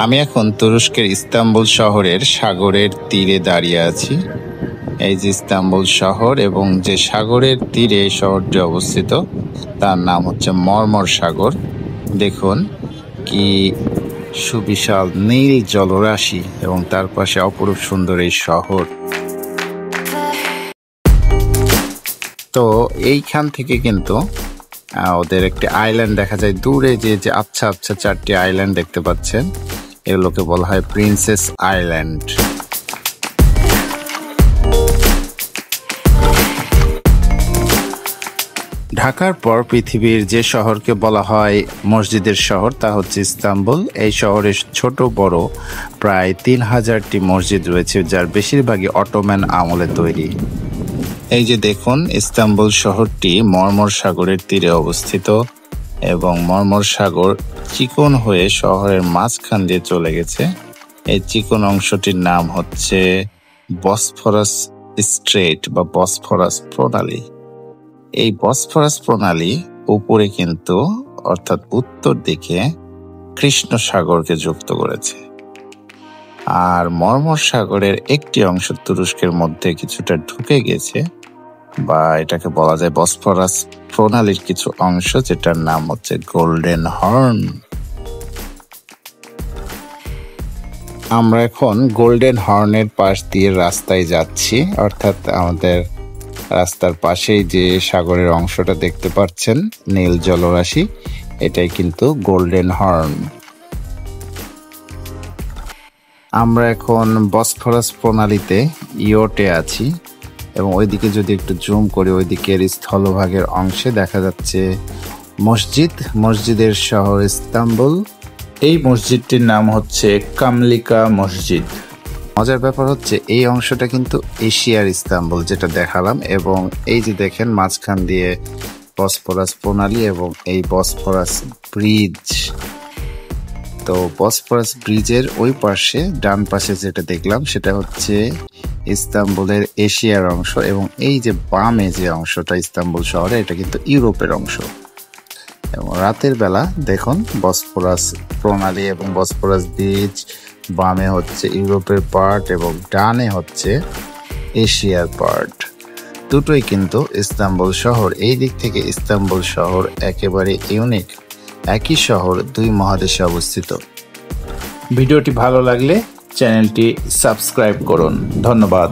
আমি এখন তুরস্কের ইস্তাম্বুল শহরের সাগরের তীরে দাঁড়িয়ে আছি। এই যে ইস্তাম্বুল শহর এবং যে সাগরের তীরে এই শহরটি অবস্থিত তার নাম হচ্ছে মর্মর সাগর। দেখুন কি সুবিশাল নীল জলরাশি এবং তার পাশে অপরূপ সুন্দর এই শহর। তো এইখান থেকে কিন্তু ওদের একটি আইল্যান্ড দেখা যায় দূরে, যে আচ্ছা আচ্ছা 4টি আইল্যান্ড দেখতে পাচ্ছেন, এগুলোকে বলা হয় প্রিন্সেস আইল্যান্ড। ঢাকার পর পৃথিবীর যে শহরকে বলা হয় মসজিদের শহর তা হচ্ছে ইস্তাম্বুল। এই শহরে ছোট বড় প্রায় 3000টি মসজিদ রয়েছে, যার বেশিরভাগই অটোম্যান আমলে তৈরি। এই যে দেখুন ইস্তাম্বুল শহরটি মর্মর সাগরের তীরে অবস্থিত এবং মর্মর সাগর চিকন হয়ে শহরের মাঝখান দিয়ে চলে গেছে। এই চিকন অংশটির নাম হচ্ছে বসফরাস স্ট্রেট বা বসফরাস প্রণালী। এই বসফরাস প্রণালী উপরে কিন্তু অর্থাৎ উত্তর দিকে কৃষ্ণ সাগরকে যুক্ত করেছে, আর মর্মর সাগরের একটি অংশ তুরস্কের মধ্যে কিছুটা ঢুকে গেছে, বা এটাকে বলা যায় বসফরাস প্রণালীর কিছু অংশ, যেটার নাম হচ্ছে গোল্ডেন হর্ন। আমরা এখন গোল্ডেন হর্নের পাশ দিয়ে রাস্তায় যাচ্ছি, অর্থাৎ আমাদের রাস্তার পাশেই যে সাগরের অংশটা দেখতে পাচ্ছেন নীল জলরাশি, এটাই কিন্তু গোল্ডেন হর্ন। আমরা এখন বসফরাস প্রণালীতে ইয়টে আছি এবং ওইদিকে যদি একটু জুম করি, ওইদিকের স্থলভাগের অংশে দেখা যাচ্ছে মসজিদের শহর ইস্তাম্বুল। এই মসজিদটির নাম হচ্ছে কামলিকা মসজিদ। মজার ব্যাপার হচ্ছে এই অংশটা কিন্তু এশিয়ার ইস্তাম্বুল যেটা দেখালাম, এবং এই যে দেখেন মাঝখান দিয়ে বসফরাস প্রণালী এবং এই বসফরাস ব্রিজ। তো বসফরাস ব্রিজের ওই পাশে ডান পাশে যেটা দেখলাম সেটা হচ্ছে ইস্তাম্বুলের এশিয়ার অংশ, এবং এই যে বামে যে অংশটা ইস্তাম্বুল শহরে, এটা কিন্তু ইউরোপের অংশ। এবং রাতের বেলা দেখুন বসফরাস প্রণালী এবং বসফরাস ব্রিজ, বামে হচ্ছে ইউরোপের পার্ট এবং ডানে হচ্ছে এশিয়ার পার্ট। দুটোই কিন্তু ইস্তাম্বুল শহর। এই দিক থেকে ইস্তাম্বুল শহর একেবারে ইউনিক। একই শহর দুই মহাদেশে অবস্থিত। ভিডিওটি ভালো লাগলে চ্যানেলটি সাবস্ক্রাইব করুন। ধন্যবাদ।